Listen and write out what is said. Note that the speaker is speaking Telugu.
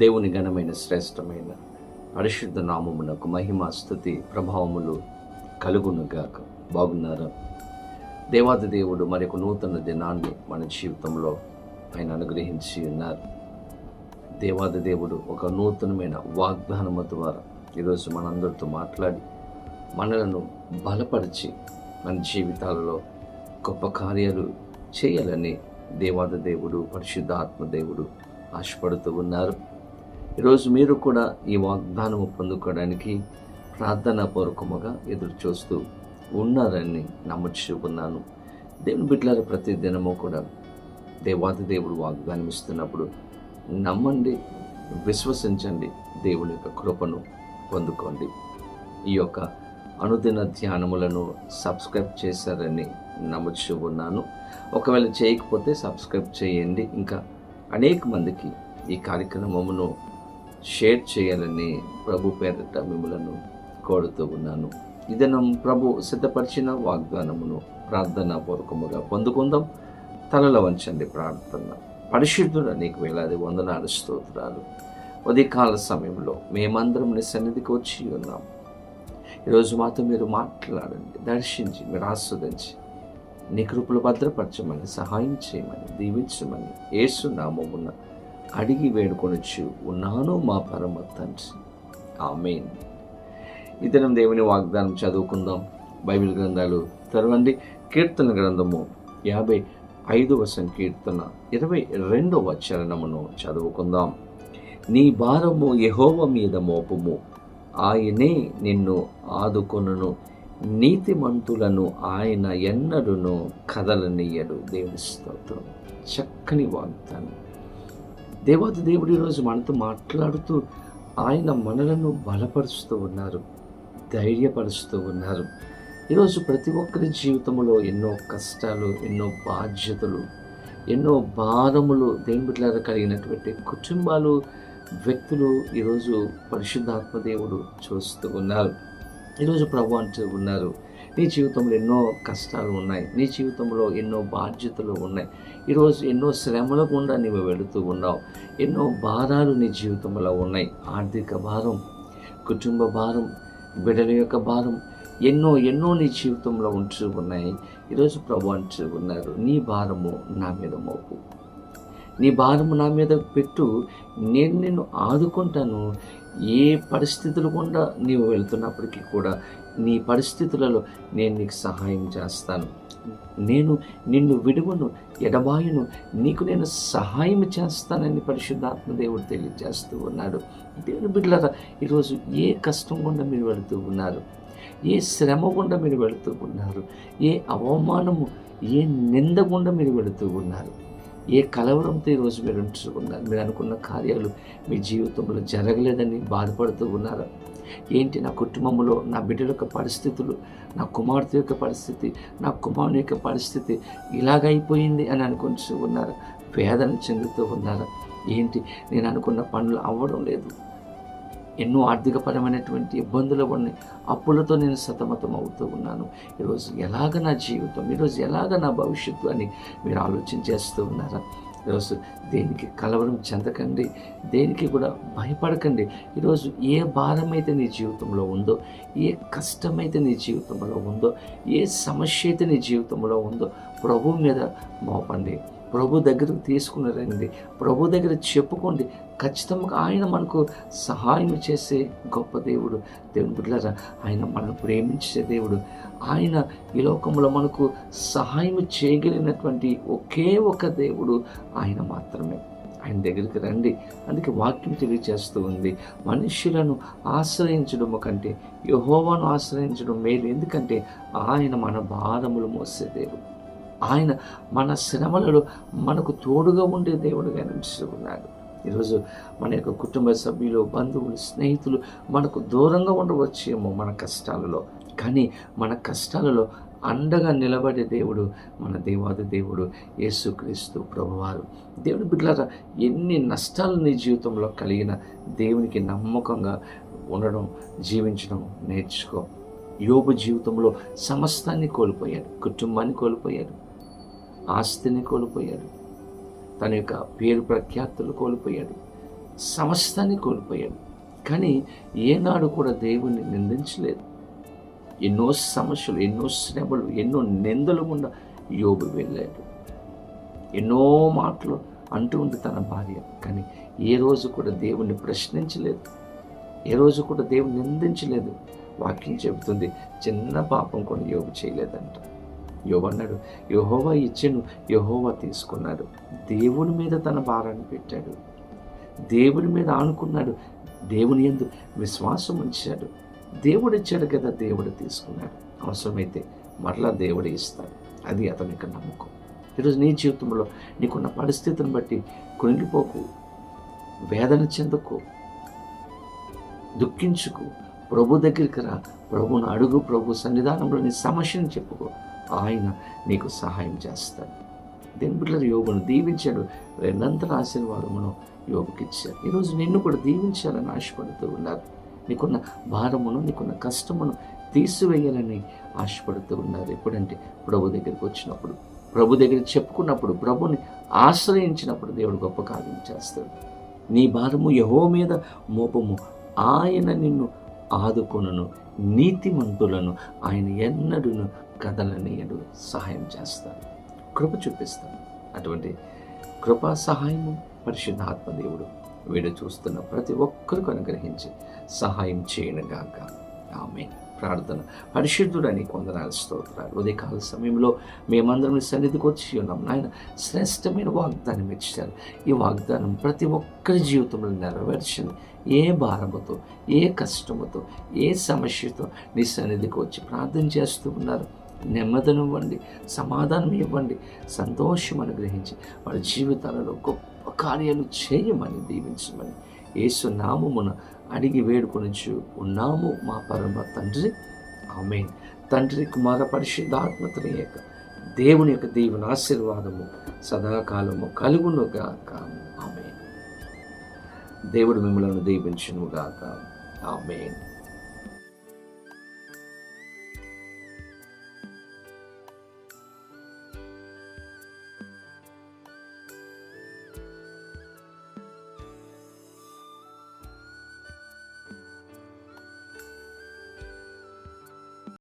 దేవుని ఘనమైన శ్రేష్టమైన పరిశుద్ధ నామమునకు మహిమ స్తుతి ప్రభావములు కలుగునుగాక. బాగున్నారా? దేవాది దేవుడు మరొక నూతన దినాన్ని మన జీవితంలో ఆయన అనుగ్రహించి ఉన్నారు. దేవాది దేవుడు ఒక నూతనమైన వాగ్దానము ద్వారా ఈరోజు మనందరితో మాట్లాడి మనలను బలపరిచి మన జీవితాలలో గొప్ప కార్యాలు చేయాలని దేవాది దేవుడు పరిశుద్ధాత్మ దేవుడు ఆశపడుతూ ఉన్నారు. ఈరోజు మీరు కూడా ఈ వాగ్దానము పొందుకోవడానికి ప్రార్థనాపూర్వకముగా ఎదురు చూస్తూ ఉన్నారని నమ్ముచూ ఉన్నాను. దేవుని బిడ్డలారా, ప్రతి దినము కూడా దేవాది దేవుడు వాగ్దానం ఇస్తున్నప్పుడు నమ్మండి, విశ్వసించండి, దేవుని యొక్క కృపను పొందుకోండి. ఈ యొక్క అనుదిన ధ్యానములను సబ్స్క్రైబ్ చేశారని నమ్ముచూ ఉన్నాను. ఒకవేళ చేయకపోతే సబ్స్క్రైబ్ చేయండి. ఇంకా అనేక మందికి ఈ కార్యక్రమమును షేర్ చేయాలని ప్రభు పేరిట మిమ్మలను కోరుతూ ఉన్నాను. ఇదనం ప్రభు సిద్ధపరిచిన వాగ్దానమును ప్రార్థనాపూర్వకముగా పొందుకుందాం. తలలో వంచండి ప్రార్థన. పరిశుద్ధుడా, నీకు వేలాది వందనాలు, స్తోత్రాలు. ఉదయకాల సమయంలో మేమందరం నీ సన్నిధికి వచ్చి ఉన్నాం. ఈరోజు మాతో మీరు మాట్లాడండి, దర్శించి మీరు ఆస్వాదించి నీ కృపలు భద్రపరచమని, సహాయం చేయమని, దీవించమని యేసు నామమున అడిగి వేడుకొనొచ్చు ఉన్నాను మా పరమ తండ్రి. ఆమేన్. ఈ దినం దేవుని వాగ్దానం చదువుకుందాం. బైబిల్ గ్రంథాలు తెరవండి. కీర్తన గ్రంథము 55వ సంకీర్తన 22వ చరణమును చదువుకుందాం. నీ భారము యెహోవా మీద మోపుము, ఆయనే నిన్ను ఆదుకొనును, నీతిమంతులను ఆయన ఎన్నడూను కదలనీయడు. దేవుని స్తోత్రం. చక్కని వాగ్దానం. దేవాది దేవుడు ఈరోజు మనతో మాట్లాడుతూ ఆయన మనలను బలపరుస్తూ ఉన్నారు, ధైర్యపరుస్తూ ఉన్నారు. ఈరోజు ప్రతి ఒక్కరి జీవితంలో ఎన్నో కష్టాలు, ఎన్నో బాధ్యతలు, ఎన్నో భారములు దేవుని బిడ్డలారా కలిగినటువంటి కుటుంబాలు, వ్యక్తులు ఈరోజు పరిశుద్ధాత్మ దేవుడు చూస్తూ ఉన్నారు. ఈరోజు ప్రభు అంటూ ఉన్నారు, నీ జీవితంలో ఎన్నో కష్టాలు ఉన్నాయి, నీ జీవితంలో ఎన్నో బాధ్యతలు ఉన్నాయి, ఈరోజు ఎన్నో శ్రమల గుండా నీవు వెళుతూ ఉన్నావు, ఎన్నో భారాలు నీ జీవితంలో ఉన్నాయి. ఆర్థిక భారం, కుటుంబ భారం, బిడ్డల యొక్క భారం, ఎన్నో నీ జీవితంలో ఉంటూ ఉన్నాయి. ఈరోజు ప్రభు అంటూ ఉన్నారు, నీ భారము నా మీద మోపు, నీ భారము నా మీద పెట్టు, నేను నిన్ను ఆదుకుంటాను. ఏ పరిస్థితులు గుండా నీవు వెళ్తున్నప్పటికీ కూడా నీ పరిస్థితులలో నేను నీకు సహాయం చేస్తాను. నేను నిన్ను విడువను, ఎడబాయును, నీకు నేను సహాయం చేస్తానని పరిశుద్ధాత్మ దేవుడు తెలియజేస్తూ ఉన్నాడు. దేవుని బిడ్డలారా, ఈరోజు ఏ కష్టం గుండా మీరు వెళుతూ ఉన్నారు, ఏ శ్రమ గుండా మీరు వెళుతూ ఉన్నారు, ఏ అవమానము, ఏ నింద గుండా మీరు వెళుతూ ఉన్నారు, ఏ కలవరంతో ఈరోజు మీరు ఉంటున్నారు, మీరు అనుకున్న కార్యాలు మీ జీవితంలో జరగలేదని బాధపడుతూ ఉన్నారా? ఏంటి, నా కుటుంబంలో నా బిడ్డల యొక్క పరిస్థితులు, నా కుమార్తె యొక్క పరిస్థితి, నా కుమారుని యొక్క పరిస్థితి ఇలాగైపోయింది అని అనుకుంటూ ఉన్నారా? వేదన చెందుతూ ఉన్నారా? ఏంటి, నేను అనుకున్న పనులు అవ్వడం లేదు, ఎన్నో ఆర్థికపరమైనటువంటి ఇబ్బందులు ఉన్నాయి, అప్పులతో నేను సతమతం అవుతూ ఉన్నాను, ఈరోజు ఎలాగ నా జీవితం, ఈరోజు ఎలాగ నా భవిష్యత్తు అని మీరు ఆలోచన చేస్తూ ఉన్నారా? ఈరోజు దేనికి కలవరం చెందకండి, దేనికి కూడా భయపడకండి. ఈరోజు ఏ భారం అయితే నీ జీవితంలో ఉందో, ఏ కష్టమైతే నీ జీవితంలో ఉందో, ఏ సమస్య అయితే నీ జీవితంలో ఉందో ప్రభు మీద మోపండి, ప్రభు దగ్గరకు తీసుకుని రండి, ప్రభు దగ్గర చెప్పుకోండి. ఖచ్చితంగా ఆయన మనకు సహాయం చేసే గొప్ప దేవుడు. దేవుని బిడ్డలారా, ఆయన మనల్ని ప్రేమించే దేవుడు. ఆయన ఈ లోకంలో మనకు సహాయం చేయగలిగినటువంటి ఒకే ఒక దేవుడు ఆయన మాత్రమే. ఆయన దగ్గరికి రండి. అందుకే వాక్యం తెలియజేస్తూ ఉంది, మనుష్యులను ఆశ్రయించడము కంటే యెహోవాను ఆశ్రయించడం మేలు. ఎందుకంటే ఆయన మన భారములు మోసే దేవుడు, ఆయన మన శ్రమలలో మనకు తోడుగా ఉండే దేవుడుగా నిలిచి ఉన్నాడు. ఈరోజు మన యొక్క కుటుంబ సభ్యులు, బంధువులు, స్నేహితులు మనకు దూరంగా ఉండవచ్చేమో మన కష్టాలలో, కానీ మన కష్టాలలో అండగా నిలబడే దేవుడు మన దేవాది దేవుడు యేసుక్రీస్తు ప్రభువారు. దేవుని బిడ్డలారా, ఎన్ని నష్టాలు నీ జీవితంలో కలిగిన దేవునికి నమ్మకంగా ఉండడం, జీవించడం నేర్చుకో. యోబు జీవితంలో సమస్తాన్ని కోల్పోయాడు, కుటుంబాన్ని కోల్పోయాడు, ఆస్తిని కోల్పోయాడు, తన యొక్క పేరు ప్రఖ్యాతులు కోల్పోయాడు, సమస్తాన్ని కోల్పోయాడు. కానీ ఏనాడు కూడా దేవుణ్ణి నిందించలేదు. ఎన్నో సమస్యలు, ఎన్నో శ్రమలు, ఎన్నో నిందలు గుండా యోబు వెళ్ళాడు. ఎన్నో మాటలు అంటూ ఉంది తన భార్య, కానీ ఏ రోజు కూడా దేవుణ్ణి ప్రశ్నించలేదు, ఏ రోజు కూడా దేవుని నిందించలేదు. వాక్యం చెబుతుంది చిన్న పాపం కూడా యోబు చేయలేదంట. యోబు అన్నాడు, యెహోవా ఇచ్చెను, యెహోవా తీసుకున్నాడు. దేవుని మీద తన భారాన్ని పెట్టాడు, దేవుని మీద ఆనుకున్నాడు, దేవుని యందు విశ్వాసం ఉంచాడు. దేవుడు ఇచ్చాడు కదా, దేవుడు తీసుకున్నాడు. అవసరమైతే మరలా దేవుడే ఇస్తాడు. అది అతనికి నమ్మకం. ఈరోజు నీ జీవితంలో నీకున్న పరిస్థితిని బట్టి కృంగిపోకు, వేదన చెందుకు, దుఃఖించుకు. ప్రభు దగ్గరికి రా, ప్రభుని అడుగు, ప్రభు సన్నిధానంలో నీ సమస్యను చెప్పుకో. ఆయన నీకు సహాయం చేస్తాడు. దేవుని బిడ్డలు యోబును దీవించాడు, రెండంతల ఆశీర్వాదమును యోబుకిచ్చాడు. ఈరోజు నిన్ను కూడా దీవించాలని ఆశపడుతూ ఉన్నారు. నీకున్న భారమును, నీకున్న కష్టమును తీసివేయాలని ఆశపడుతూ ఉన్నారు. ఎప్పుడంటే ప్రభు దగ్గరికి వచ్చినప్పుడు, ప్రభు దగ్గరికి చెప్పుకున్నప్పుడు, ప్రభుని ఆశ్రయించినప్పుడు దేవుడు గొప్ప కార్యం చేస్తాడు. నీ భారము యెహోవా మీద మోపము, ఆయన నిన్ను ఆదుకొనును. నీతిమంతులను ఆయన ఎన్నడూను కదలనీయడు, సహాయం చేస్తాడు, కృప చూపిస్తాడు. అటువంటి కృపా సహాయము పరిశుద్ధాత్మ దేవుడు వీడు చూస్తున్న ప్రతి ఒక్కరికి అనుగ్రహించి సహాయం చేయనుగాక. ఆమేన్. ప్రార్థన. పరిశుద్ధుడని కొందనాలు స్తోత్రాలు. ఉదయకాల సమయంలో మేమందరం సన్నిధికి వచ్చి ఉన్నాం నాయన. శ్రేష్టమైన వాగ్దానం ఇచ్చారు. ఈ వాగ్దానం ప్రతి ఒక్కరి జీవితంలో నెరవేర్చండి. ఏ భారముతో, ఏ కష్టముతో, ఏ సమస్యతో నీ సన్నిధికి వచ్చి ప్రార్థన చేస్తూ ఉన్నారు, నెమ్మదినివ్వండి, సమాధానం ఇవ్వండి, సంతోషం అనుగ్రహించి వారి జీవితాలలో గొప్ప కార్యాలు చేయమని దీవించమని యేసు నామమున అడిగి వేడుకొనుచు ఉన్నాము మా పరమ తండ్రి. ఆమేన్. తండ్రి, కుమార, పరిశుద్ధాత్మతని యొక్క దేవుని యొక్క దీవెన ఆశీర్వాదము సదాకాలము కలుగునుగాక. ఆమేన్. దేవుడు మిమ్మల్ని దీవించునుగాక. ఆమేన్.